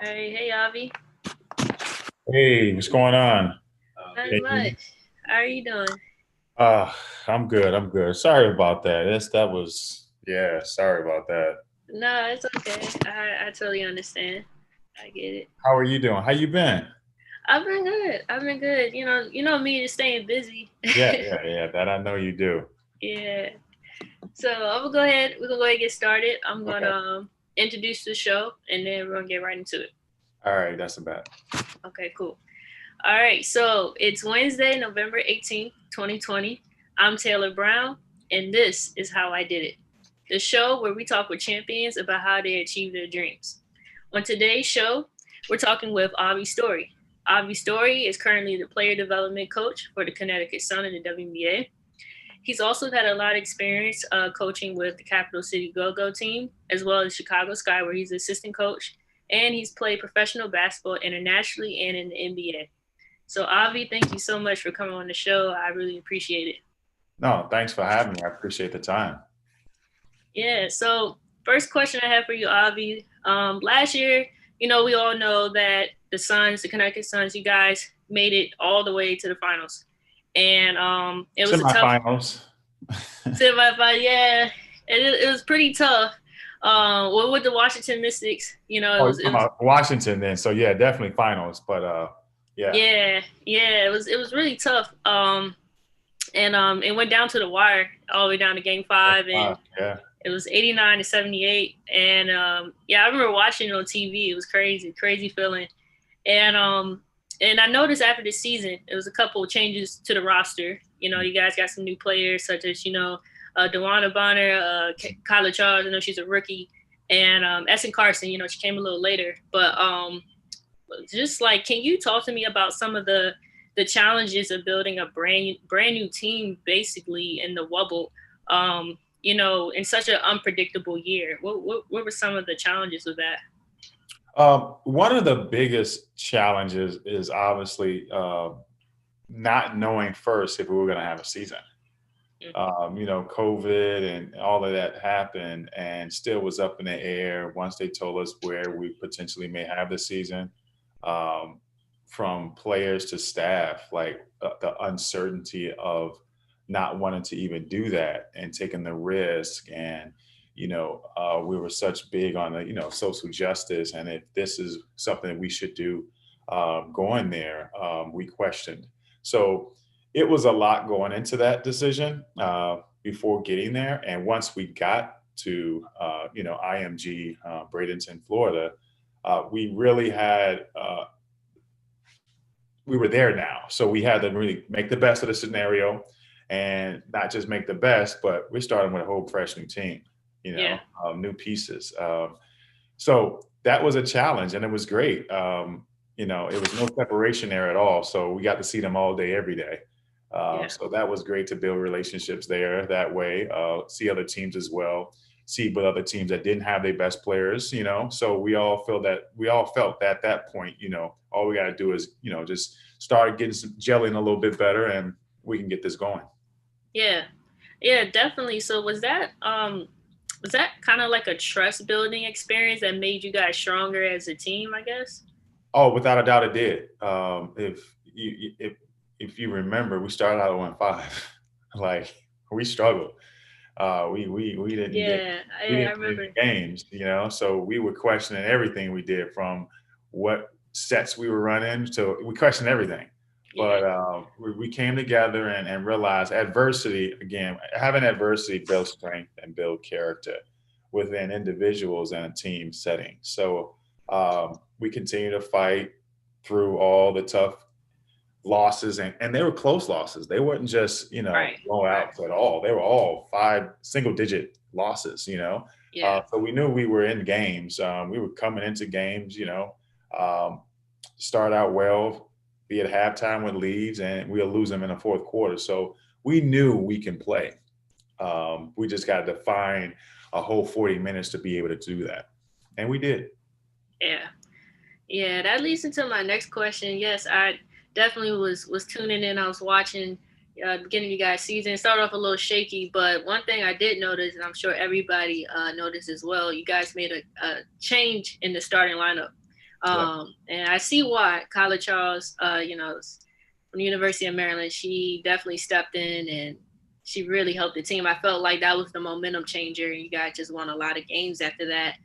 Hey, Avi. Hey, what's going on? Not Hey, much. How are you doing? uh, I'm good. I'm good. Sorry about that. Yeah, sorry about that. No, it's okay. I totally understand. I get it. How are you doing? How you been? I've been good. I've been good. You know me, just staying busy. Yeah. That I know you do. Yeah. So I'm gonna go ahead. We're gonna go ahead and get started. I'm gonna Okay. introduce the show, and then we're gonna get right into it. All right, that's a bet. Okay, cool. All right. So it's Wednesday, November 18th, 2020. I'm Taylor Brown, and this is how I did it. The show where we talk with champions about how they achieve their dreams. On today's show, we're talking with Awvee Storey. Awvee Storey is currently the player development coach for the Connecticut Sun in the WNBA. He's also had a lot of experience coaching with the Capital City Go-Go team, as well as Chicago Sky, where he's the assistant coach. And he's played professional basketball internationally and in the NBA. So, Avi, thank you so much for coming on the show. I really appreciate it. No, thanks for having me. I appreciate the time. Yeah. So, first question I have for you, Avi. Last year, we all know that the Suns, the Connecticut Suns, you guys made it all the way to the finals, and it was a tough Semifinals. semifinal. Yeah, it was pretty tough. Well, with the Washington Mystics, it Oh, you're was talking it was about Washington then. So yeah, definitely finals. But yeah. yeah, it was really tough. And it went down to the wire, all the way down to Game Five, and Yeah. it was 89-78. And yeah, I remember watching it on TV. It was crazy, crazy feeling. And I noticed after the season, there was a couple of changes to the roster. You guys got some new players, such as Dewana Bonner, Kyla Charles. I know she's a rookie, and Essen Carson. She came a little later, but just like, can you talk to me about some of the challenges of building a brand new team, basically in the wubble? In such an unpredictable year. What were some of the challenges with that? One of the biggest challenges is obviously not knowing first if we were going to have a season. COVID and all of that happened and still was up in the air once they told us where we potentially may have the season. Um, from players to staff, like the uncertainty of not wanting to even do that and taking the risk. And, we were such big on the, social justice. And if this is something we should do going there, we questioned. So, it was a lot going into that decision before getting there. And once we got to, IMG, Bradenton, Florida, we really had, we were there now. So we had to really make the best of the scenario and not just make the best, but we're starting with a whole fresh new team, Yeah. new pieces. So that was a challenge and it was great. It was no separation there at all. So we got to see them all day, every day. Yeah. So that was great to build relationships there that way, see other teams as well, see with other teams that didn't have their best players, So we all felt that at that point, all we got to do is, just start getting some gelling a little bit better and we can get this going. Yeah. Yeah, definitely. So was that kind of like a trust building experience that made you guys stronger as a team, I guess? Oh, without a doubt, it did. If you remember, we started out at 1-5. Like we struggled. We didn't get Yeah, we I didn't win remember. games, So we were questioning everything we did from what sets we were running. So we questioned everything. Yeah. But we came together and realized adversity again. Having adversity builds strength and build character within individuals and a team setting. So we continue to fight through all the tough losses and they were close losses. They weren't just, Right. Right. blowouts at all. They were all five single digit losses. Yeah. So we knew we were in games. We were coming into games, um, start out well, be at halftime with leads and we'll lose them in the fourth quarter. So we knew we can play. We just got to find a whole 40 minutes to be able to do that. And we did. Yeah. Yeah, that leads into my next question. Yes, I definitely was tuning in. I was watching, beginning of you guys' season. It started off a little shaky, but one thing I did notice, and I'm sure everybody noticed as well, you guys made a change in the starting lineup. Yeah. And I see why. Kyla Charles, from the University of Maryland, she definitely stepped in and she really helped the team. I felt like that was the momentum changer, and you guys just won a lot of games after that.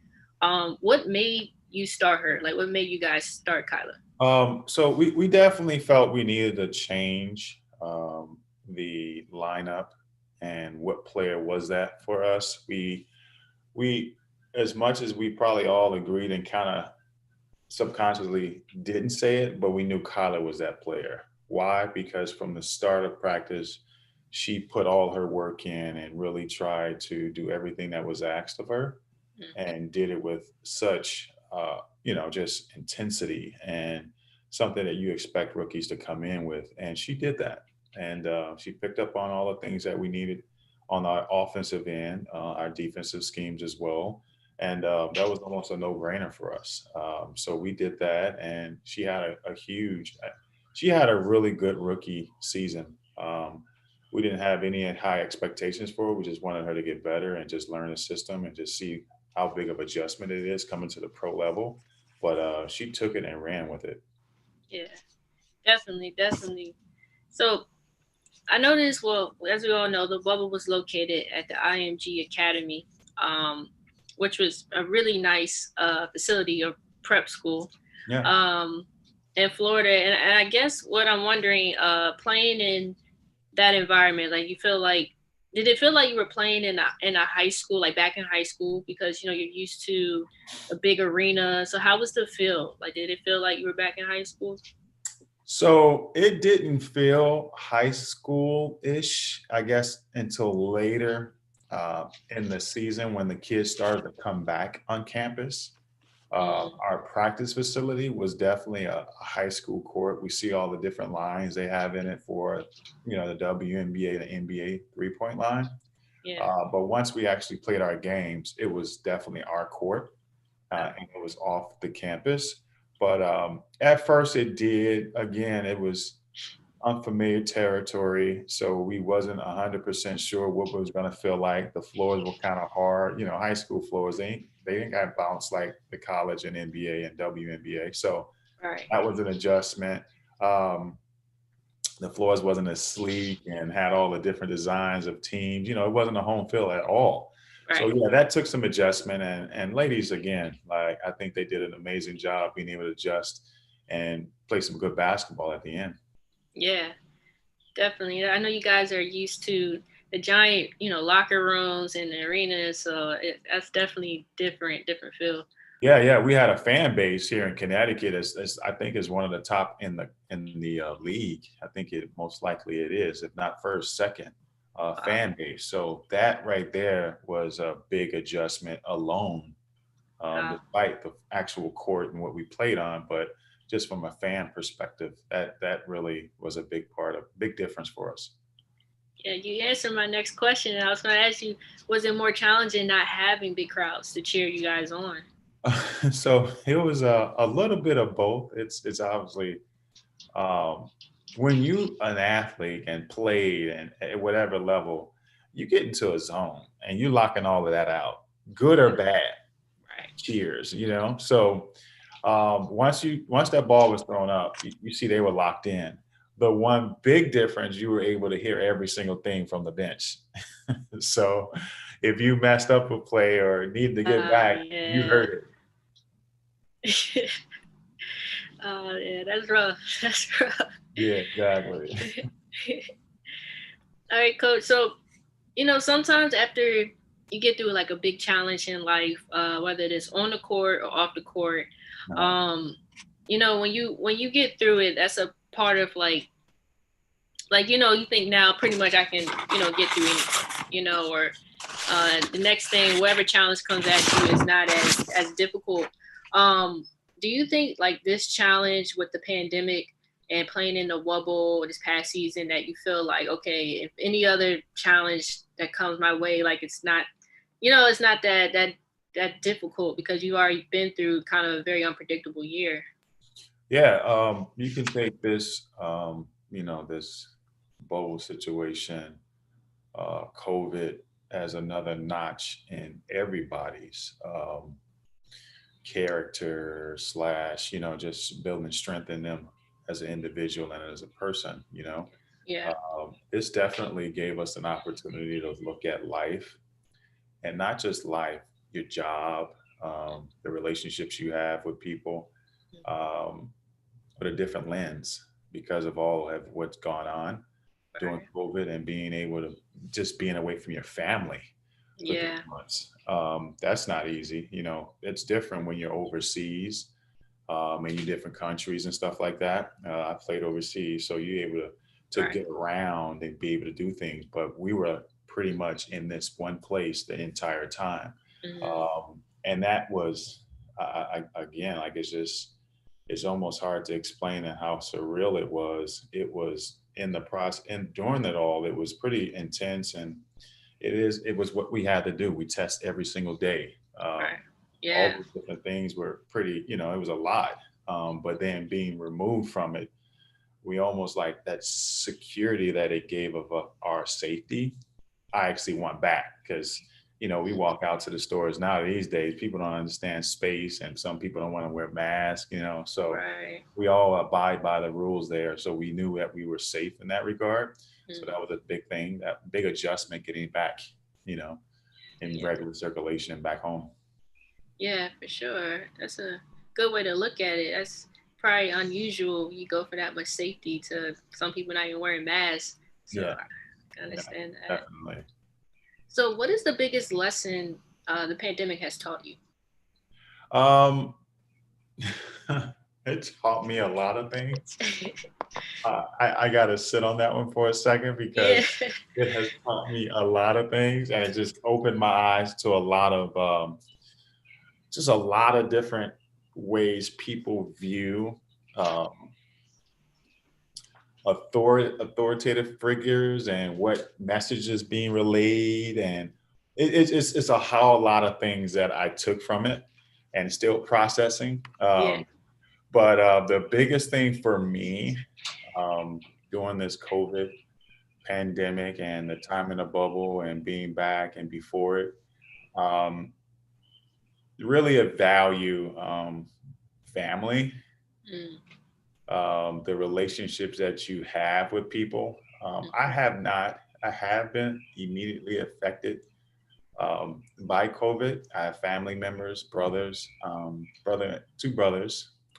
What made you start her? Like, what made you guys start Kyla? So we definitely felt we needed to change the lineup and what player was that for us. We as much as we probably all agreed and kind of subconsciously didn't say it, but we knew Kyla was that player. Why? Because from the start of practice, she put all her work in and really tried to do everything that was asked of her and did it with such, just intensity and something that you expect rookies to come in with. And she did that. And she picked up on all the things that we needed on our offensive end, our defensive schemes as well, and that was almost a no-brainer for us. So we did that, and she had a really good rookie season. We didn't have any high expectations for her. We just wanted her to get better and just learn the system and just see how big of adjustment it is coming to the pro level. But she took it and ran with it. Yeah, definitely, definitely. So I noticed, well, as we all know, the bubble was located at the IMG Academy, um, which was a really nice facility or prep school Yeah. um, in Florida. And I guess what I'm wondering, playing in that environment, like you feel like, did it feel like you were playing in a high school, like back in high school, because you're used to a big arena? So how was the feel? Like, did it feel like you were back in high school? So it didn't feel high school-ish, I guess, until later in the season when the kids started to come back on campus. Mm, Our practice facility was definitely a high school court. We see all the different lines they have in it for, the WNBA, the NBA three-point line. yeah. But once we actually played our games, it was definitely our court, and it was off the campus. But at first, it did. Again, it was unfamiliar territory, so we wasn't 100% sure what it was going to feel like. The floors were kind of hard. High school floors they ain't got bounce like the college and NBA and WNBA. So Right. that was an adjustment. Um, the floors wasn't as sleek and had all the different designs of teams. It wasn't a home field at all. So Right. yeah, that took some adjustment. And ladies, again, like I think they did an amazing job being able to adjust and play some good basketball at the end. Yeah. Definitely. I know you guys are used to the giant, locker rooms and the arenas, so that's definitely different feel. Yeah, yeah, we had a fan base here in Connecticut. As I think is one of the top in the league. I think it most likely it is, if not first, second Wow. fan base. So that right there was a big adjustment alone, Wow. despite the actual court and what we played on. But just from a fan perspective, that really was a big difference for us. Yeah, you answered my next question. And I was going to ask you, was it more challenging not having big crowds to cheer you guys on? So it was a little bit of both. It's obviously um, when you an athlete and played and at whatever level, you get into a zone and you locking all of that out, good or bad. Right. Cheers, So once that ball was thrown up, you see they were locked in. The one big difference, you were able to hear every single thing from the bench. So if you messed up a play or needed to get back, you Yeah. heard it. Yeah, that's rough. That's rough. Yeah, exactly. All right, coach. So, sometimes after you get through like a big challenge in life, whether it is on the court or off the court, Uh, um, when you get through it, that's a part of like you think now pretty much I can get through anything, or the next thing, whatever challenge comes at you is not as difficult. um do you think like this challenge with the pandemic and playing in the wubble this past season, that you feel like, okay, if any other challenge that comes my way, like it's not that difficult because you already been through kind of a very unpredictable year? yeah, you can take this bubble situation, COVID as another notch in everybody's character slash, just building strength in them as an individual and as a person, Yeah. this definitely gave us an opportunity to look at life, and not just life, your job, the relationships you have with people, um, with a different lens because of all of what's gone on during Right. COVID and being able to just being away from your family for three Yeah. months. That's not easy. It's different when you're overseas, in different countries and stuff like that. I played overseas, so you're able to Right. get around and be able to do things. But we were pretty much in this one place the entire time, Hmm. and that was, again, like it's almost hard to explain and how surreal it was. It was in the process, and during it all, it was pretty intense, and it was what we had to do. We test every single day. Right. All Yeah. those different things were pretty, it was a lot. But then being removed from it, we almost like that security that it gave of our safety. I actually want back because, we Mhm. walk out to the stores now these days, people don't understand space and some people don't want to wear masks, so Right. we all abide by the rules there. So we knew that we were safe in that regard. So Mhm. that was a big thing, that big adjustment getting back, you know, in Yeah. regular circulation back home. Yeah, for sure. That's a good way to look at it. That's probably unusual. You go for that much safety to some people not even wearing masks. So Yeah, I can yeah, understand that. definitely. So, what is the biggest lesson the pandemic has taught you? Um, it taught me a lot of things. I got to sit on that one for a second Yeah. because it has taught me a lot of things, and it just opened my eyes to a lot of just a lot of different ways people view um, authoritative figures and what messages being relayed, and it's a whole lot of things that I took from it and still processing. Yeah. But the biggest thing for me during this COVID pandemic and the time in the bubble and being back and before it, um, really a value family, Mm. the relationships that you have with people. I have been immediately affected by COVID. I have family members, two brothers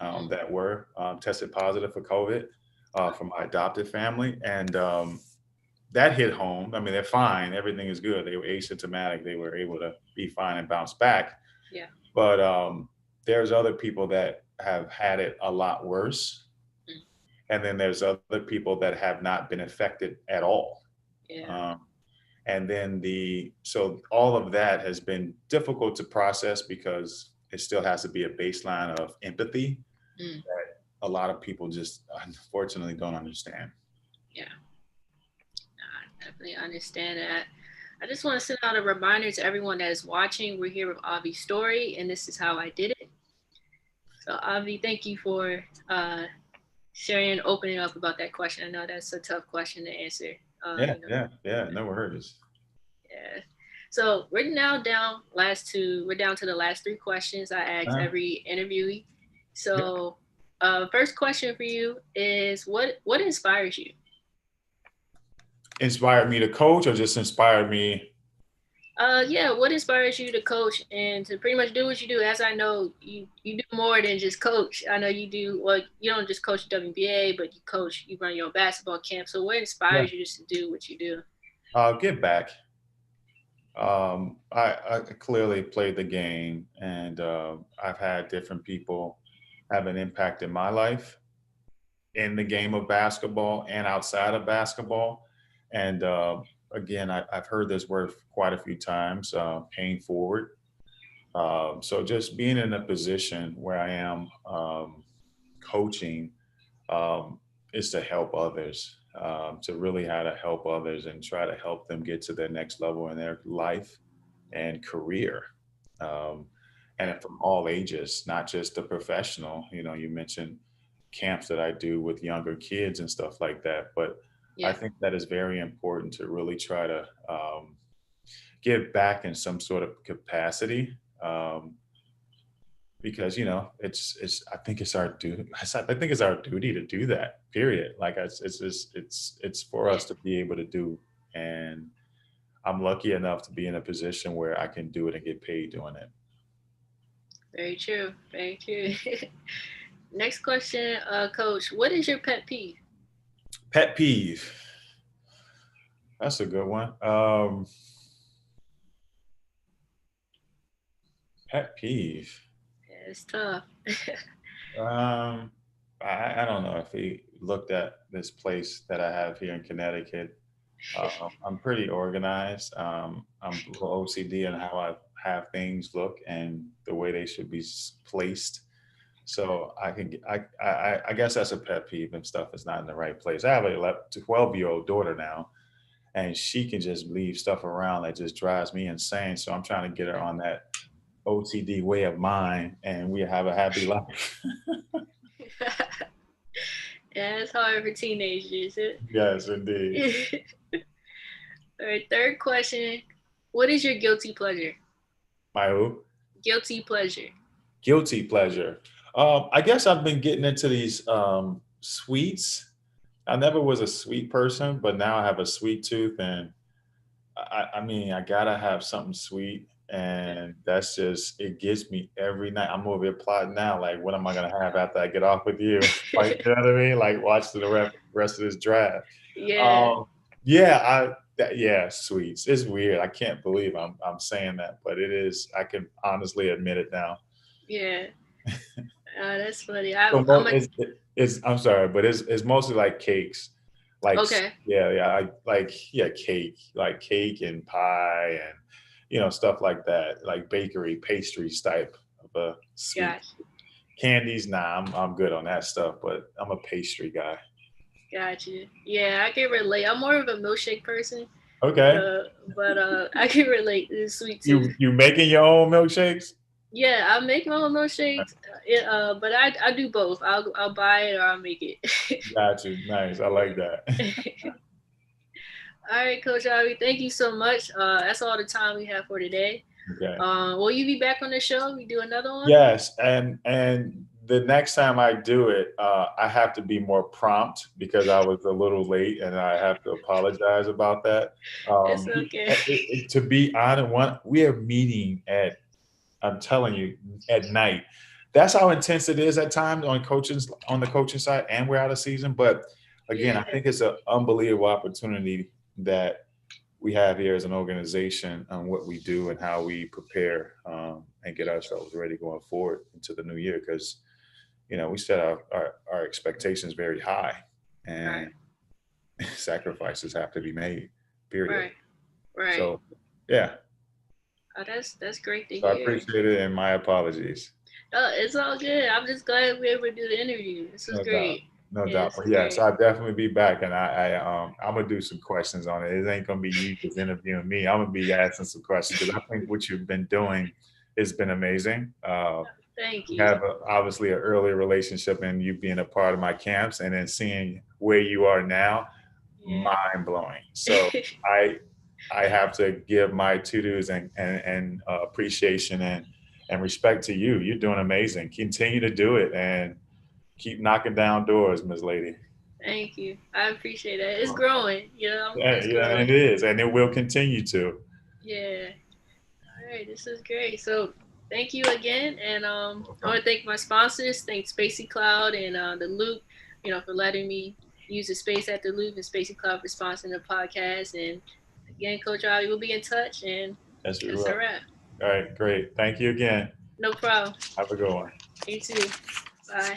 Mm. that were tested positive for COVID from my adopted family. And that hit home. I mean, they're fine. Everything is good. They were asymptomatic. They were able to be fine and bounce back. Yeah. But there's other people that have had it a lot worse. Mm. And then there's other people that have not been affected at all. Yeah. Um, and then so all of that has been difficult to process because it still has to be a baseline of empathy Mm. that a lot of people just unfortunately don't understand. Yeah. I definitely understand that. I just want to send out a reminder to everyone that is watching. We're here with Awvee Story, and this is how I did it. So, Awvee, thank you for sharing and opening up about that question. I know that's a tough question to answer. Yeah, You know, yeah, yeah. No worries. yeah. So we're down to the last three questions I ask Uh, every interviewee. yeah. So, first question for you is what inspires you? Inspired me to coach, or just inspired me? Yeah, what inspires you to coach and to pretty much do what you do? As I know, you do more than just coach. I know you do. Well, you don't just coach WBA, but you coach. You run your own basketball camp. So, what Yeah. inspires you just to do what you do? Give back. I clearly played the game, and I've had different people have an impact in my life in the game of basketball and outside of basketball. And again, I've heard this word quite a few times, paying forward. So just being in a position where I am coaching um, is to help others, to really how to help others and try to help them get to their next level in their life and career. Um, and from all ages, not just the professional. You mentioned camps that I do with younger kids and stuff like that, but I Yeah. think that is very important to really try to give back in some sort of capacity. Because it's I think it's our duty. I think it's our duty to do that. Period. Like it's just it's for Yeah. us to be able to do, and I'm lucky enough to be in a position where I can do it and get paid doing it. Very true. Very true. Next question, Coach. What is your pet peeve? Pet peeve. That's a good one. Pet peeve. Yeah, it's tough. Um, I don't know if he looked at this place that I have here in Connecticut. I'm pretty organized. I'm a little OCD on how I have things look and the way they should be placed. So I guess that's a pet peeve if stuff is not in the right place. I have a 12-year-old daughter now, and she can just leave stuff around that just drives me insane. So I'm trying to get her on that OCD way of mine, and we have a happy life. Yeah, it's hard for teenagers. Yes, indeed. All right, third question. What is your guilty pleasure? My who? Guilty pleasure. Guilty pleasure. I guess I've been getting into these sweets. I never was a sweet person, but now I have a sweet tooth, and I mean, I gotta have something sweet, and that's just it gets me every night. I'm over here plotting now, like, what am I gonna have after I get off with you? Like, you know what I mean? Like, watch the rest of this draft. Yeah, Um, yeah, yeah, sweets. It's weird. I can't believe I'm saying that, but it is. I can honestly admit it now. yeah. That's funny. So I'm a it's I'm sorry, but it's mostly like cakes, like okay. yeah, yeah, cake and pie and stuff like that, like bakery pastries type of a sweet. Gosh, Candies, nah, I'm good on that stuff, but I'm a pastry guy. gotcha. Yeah, I can relate. I'm more of a milkshake person, Okay, but I can relate to the sweet tooth. you making your own milkshakes? Yeah, I make my own milkshakes, but I do both. I'll buy it or I'll make it. Got you. Nice. I like that. All right, Coach Awvee, thank you so much. That's all the time we have for today. Okay. Will you be back on the show? We do another one? Yes, and the next time I do it, I have to be more prompt because I was a little late, and I have to apologize about that. It's okay. To be honest, we are meeting at, I'm telling you, at night. That's how intense it is at times on the coaching side, and we're out of season. But again, I Yeah, think it's an unbelievable opportunity that we have here as an organization on what we do and how we prepare and get ourselves ready going forward into the new year. Because we set our expectations very high, right, and sacrifices have to be made. Period. right, right. So, yeah. That's great to So I hear. appreciate it, and my apologies. It's all good. I'm just glad we were able to do the interview. This was No doubt. great. No Yeah, doubt. this But is yes, great. I'll definitely be back, and I'm gonna do some questions on it. It ain't gonna be you just interviewing me. I'm gonna be asking some questions because I think what you've been doing has been amazing. Thank We you. have obviously an early relationship, and you being a part of my camps, and then seeing where you are now, mind blowing. So Yeah. I I have to give my to-dos and appreciation and respect to you. You're doing amazing. Continue to do it and keep knocking down doors, Miss Lady. Thank you. I appreciate it. It's growing. Yeah, It's yeah, growing. it is, and it will continue to. Yeah. All right. This is great. So thank you again, and I want to thank my sponsors. Thank Spacey Cloud and the Loop, for letting me use the space at the Loop and Spacey Cloud for sponsoring the podcast. And again, Coach Ali, we'll be in touch, and Yes, we that's a will. wrap. All right, great. Thank you again. No problem. Have a good one. You too. Bye.